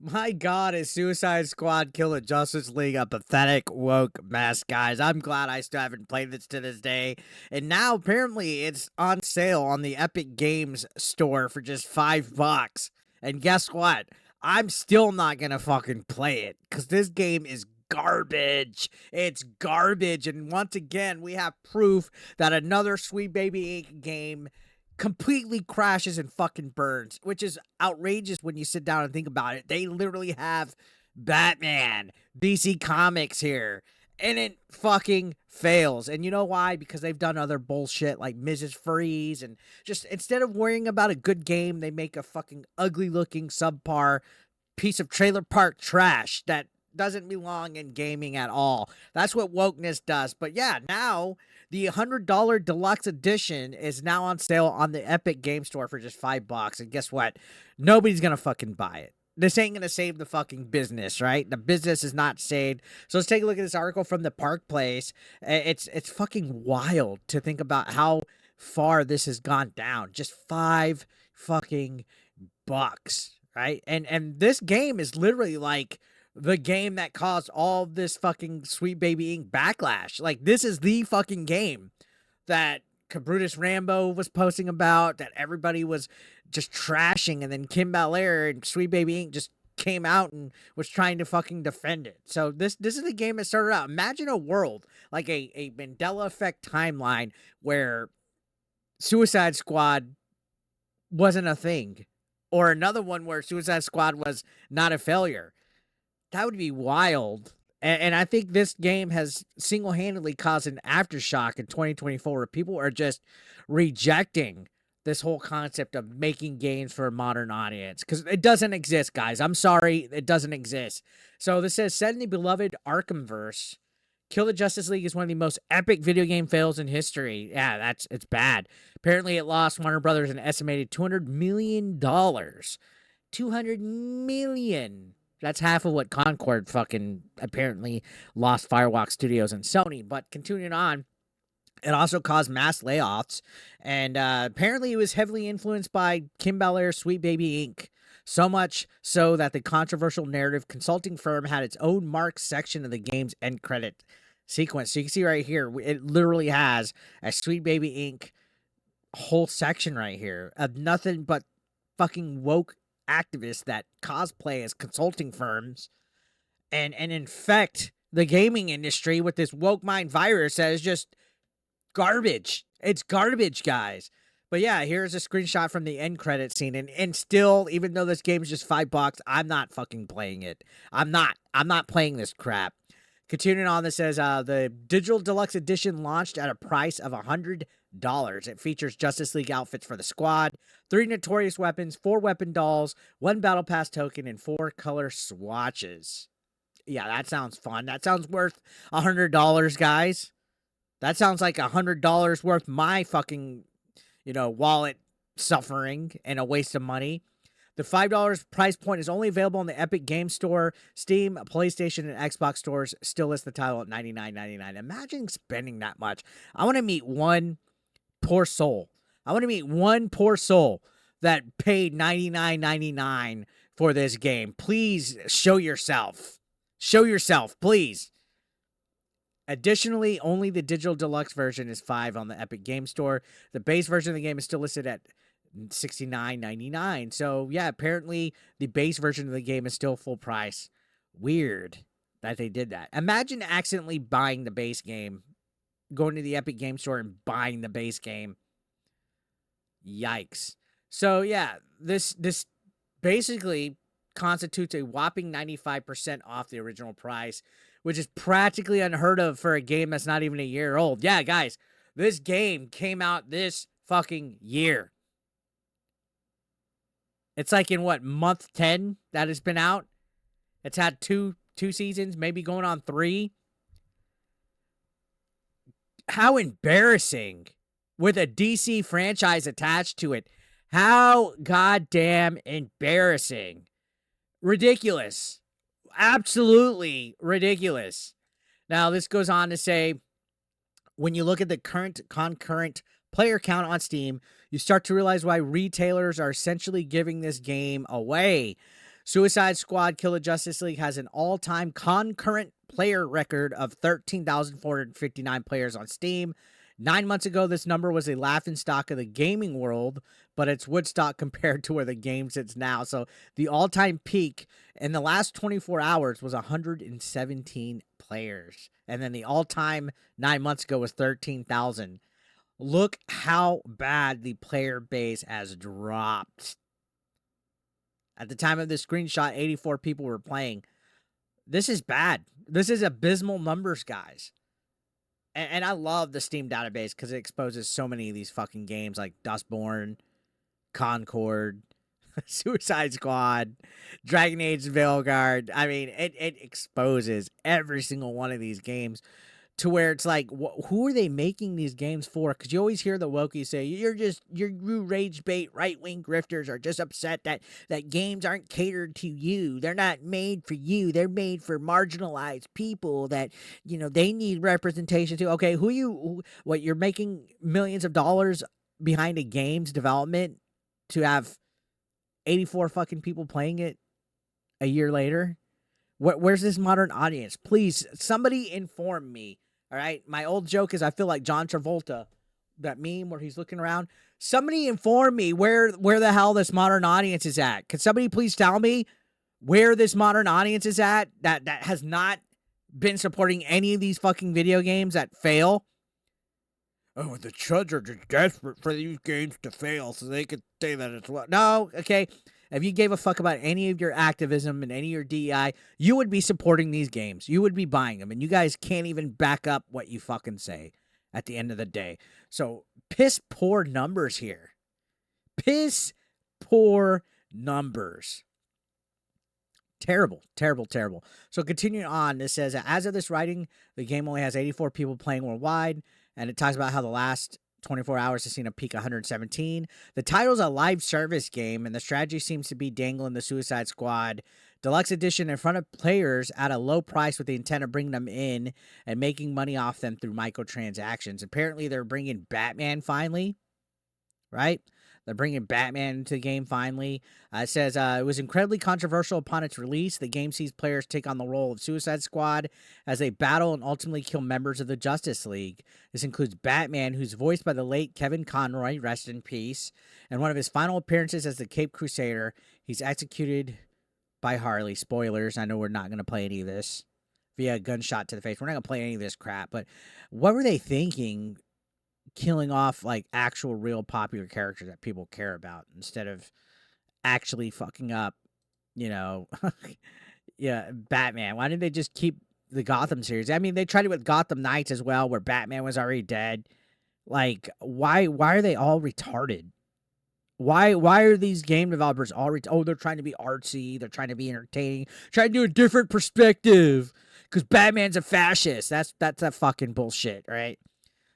My God, is Suicide Squad Kill the Justice League a pathetic woke mess, guys? I'm glad I still haven't played this to this day. And now apparently it's on sale on the Epic Games store for just $5. And guess what? I'm still not gonna fucking play it because this game is garbage. It's garbage. And once again, we have proof that another Sweet Baby Inc. game completely crashes and fucking burns, which is outrageous when you sit down and think about it. They literally have Batman, DC Comics here, and it fucking fails. And you know why? Because they've done other bullshit like Mrs. Freeze, and just instead of worrying about a good game, they make a fucking ugly looking subpar piece of trailer park trash that doesn't belong in gaming at all. That's what wokeness does. But yeah, now the $100 deluxe edition is now on sale on the Epic Game Store for just $5. And guess what? Nobody's gonna fucking buy it. This ain't gonna save the fucking business, right? The business is not saved. So let's take a look at this article from the Park Place. It's fucking wild to think about how far this has gone down. Just $5 fucking bucks, right? And this game is literally like the game that caused all this fucking Sweet Baby Inc. backlash. Like, this is the fucking game that Cabrutus Rambo was posting about, that everybody was just trashing, and then Kim Belair and Sweet Baby Inc. just came out and was trying to fucking defend it. So this is the game that started out. Imagine a world like a Mandela effect timeline where Suicide Squad wasn't a thing, or another one where Suicide Squad was not a failure. That would be wild. And I think this game has single-handedly caused an aftershock in 2024 where people are just rejecting this whole concept of making games for a modern audience, because it doesn't exist, guys. I'm sorry, it doesn't exist. So this says, set in the beloved Arkhamverse, Kill the Justice League is one of the most epic video game fails in history. Yeah, it's bad. Apparently, it lost Warner Brothers an estimated $200 million. $200 million. That's half of what Concord fucking apparently lost Firewalk Studios and Sony. But continuing on, it also caused mass layoffs. And apparently it was heavily influenced by Kim Belair's Sweet Baby Inc. So much so that the controversial narrative consulting firm had its own marked section of the game's end credit sequence. So you can see right here, it literally has a Sweet Baby Inc. whole section right here of nothing but fucking woke activists that cosplay as consulting firms and infect the gaming industry with this woke mind virus that is just garbage. It's garbage, guys. But yeah, here's a screenshot from the end credit scene, and still, even though this game is just $5, I'm not fucking playing it. I'm not playing this crap. Continuing on, this says the Digital Deluxe Edition launched at a price of $100. It features Justice League outfits for the squad, 3 notorious weapons, 4 weapon dolls, 1 battle pass token, and 4 color swatches. Yeah, that sounds fun. That sounds worth $100, guys. That sounds like $100 worth my fucking, wallet suffering and a waste of money. The $5 price point is only available in the Epic Game Store. Steam, PlayStation, and Xbox stores still list the title at $99.99. Imagine spending that much. I want to meet one poor soul. I want to meet one poor soul that paid $99.99 for this game. Please show yourself. Show yourself, please. Additionally, only the Digital Deluxe version is $5 on the Epic Game Store. The base version of the game is still listed at $69.99. So yeah, apparently the base version of the game is still full price. Weird that they did that. Imagine accidentally buying the base game, going to the Epic Game Store and buying the base game. Yikes. So yeah, this basically constitutes a whopping 95% off the original price, which is practically unheard of for a game that's not even a year old. Yeah, guys, this game came out this fucking year. It's like in what, month 10 that it's been out? It's had two seasons, maybe going on 3. How embarrassing, with a DC franchise attached to it. How goddamn embarrassing. Ridiculous. Absolutely ridiculous. Now, this goes on to say, when you look at the current concurrent player count on Steam, you start to realize why retailers are essentially giving this game away. Suicide Squad Kill the Justice League has an all-time concurrent player record of 13,459 players on Steam. 9 months ago, this number was a laughingstock of the gaming world, but it's Woodstock compared to where the game sits now. So the all-time peak in the last 24 hours was 117 players. And then the all-time 9 months ago was 13,000. Look how bad the player base has dropped. At the time of this screenshot, 84 people were playing. This is bad. This is abysmal numbers, guys. And I love the Steam database because it exposes so many of these fucking games like Dustborn, Concord, Suicide Squad, Dragon Age Veilguard. I mean, it exposes every single one of these games to where it's like, who are they making these games for? Because you always hear the wokies say, you rage bait right-wing grifters are just upset that games aren't catered to you. They're not made for you. They're made for marginalized people that, they need representation too. Okay, you're making millions of dollars behind a game's development to have 84 fucking people playing it a year later? Where's this modern audience? Please, somebody inform me. All right. My old joke is I feel like John Travolta, that meme where he's looking around. Somebody inform me where the hell this modern audience is at. Can somebody please tell me where this modern audience is at that has not been supporting any of these fucking video games that fail? Oh, the chuds are just desperate for these games to fail so they could say that it's what. No, okay. If you gave a fuck about any of your activism and any of your DEI, you would be supporting these games. You would be buying them. And you guys can't even back up what you fucking say at the end of the day. So, piss poor numbers here. Piss poor numbers. Terrible, terrible, terrible. So, continuing on, this says, as of this writing, the game only has 84 people playing worldwide. And it talks about how the last 24 hours has seen a peak of 117. The title's a live service game, and the strategy seems to be dangling the Suicide Squad Deluxe Edition in front of players at a low price with the intent of bringing them in and making money off them through microtransactions. Apparently, they're bringing Batman finally, right? They're bringing Batman into the game finally. It says, it was incredibly controversial upon its release. The game sees players take on the role of Suicide Squad as they battle and ultimately kill members of the Justice League. This includes Batman, who's voiced by the late Kevin Conroy, rest in peace. And one of his final appearances as the Cape Crusader, he's executed by Harley. Spoilers, I know we're not going to play any of this via a gunshot to the face. We're not going to play any of this crap. But what were they thinking? Killing off like actual real popular characters that people care about instead of actually fucking up, yeah, Batman. Why didn't they just keep the Gotham series? I mean, they tried it with Gotham Knights as well, where Batman was already dead. Like, why are they all retarded? Why are these game developers all they're trying to be artsy, they're trying to be entertaining, trying to do a different perspective because Batman's a fascist. That's a fucking bullshit, right?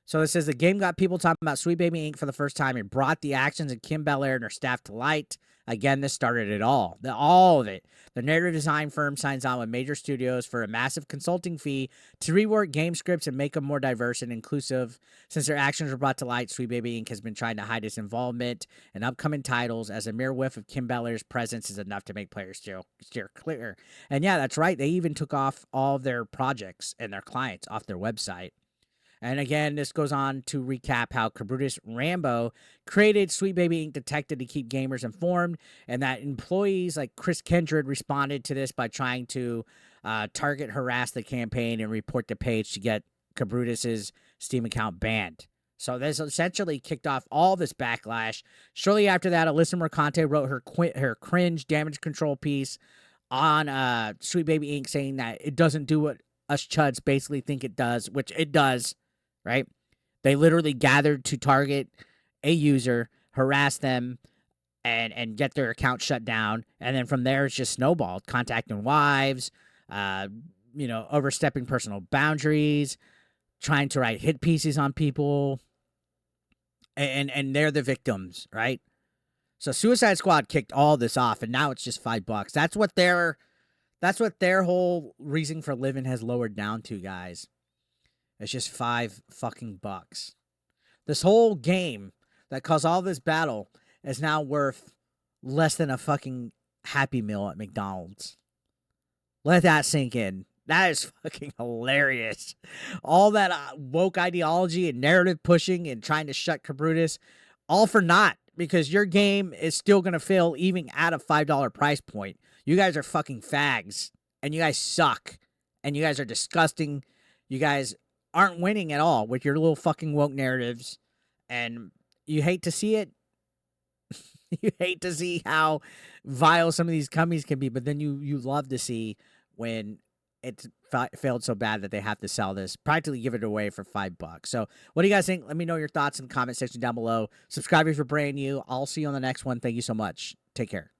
So it says the game got people talking about Sweet Baby Inc. for the first time. It brought the actions of Kim Bel-Air and her staff to light. Again, this started it all. All of it. The narrative design firm signs on with major studios for a massive consulting fee to rework game scripts and make them more diverse and inclusive. Since their actions were brought to light, Sweet Baby Inc. has been trying to hide its involvement in upcoming titles, as a mere whiff of Kim Bel-Air's presence is enough to make players steer clear. And yeah, that's right. They even took off all of their projects and their clients off their website. And again, this goes on to recap how Cabrutus Rambo created Sweet Baby Inc. Detective to keep gamers informed, and that employees like Chris Kindred responded to this by trying to target, harass the campaign, and report the page to get Cabrutus's Steam account banned. So this essentially kicked off all this backlash. Shortly after that, Alyssa Mercante wrote her cringe damage control piece on Sweet Baby Inc. saying that it doesn't do what us chuds basically think it does, which it does. Right? They literally gathered to target a user, harass them, and get their account shut down. And then from there, it's just snowballed. Contacting wives, overstepping personal boundaries, trying to write hit pieces on people. And they're the victims, right? So Suicide Squad kicked all this off, and now it's just $5. That's what their whole reason for living has lowered down to, guys. It's just $5 fucking bucks. This whole game that caused all this battle is now worth less than a fucking Happy Meal at McDonald's. Let that sink in. That is fucking hilarious. All that woke ideology and narrative pushing and trying to shut Cabrutus, all for naught, because your game is still going to fail even at a $5 price point. You guys are fucking fags, and you guys suck, and you guys are disgusting. You guys aren't winning at all with your little fucking woke narratives, and you hate to see it. You hate to see how vile some of these companies can be, but then you love to see when it's failed so bad that they have to sell this, practically give it away for $5. So what do you guys think? Let me know your thoughts in the comment section down below. Subscribe if you're brand new. I'll see you on the next one. Thank you so much. Take care.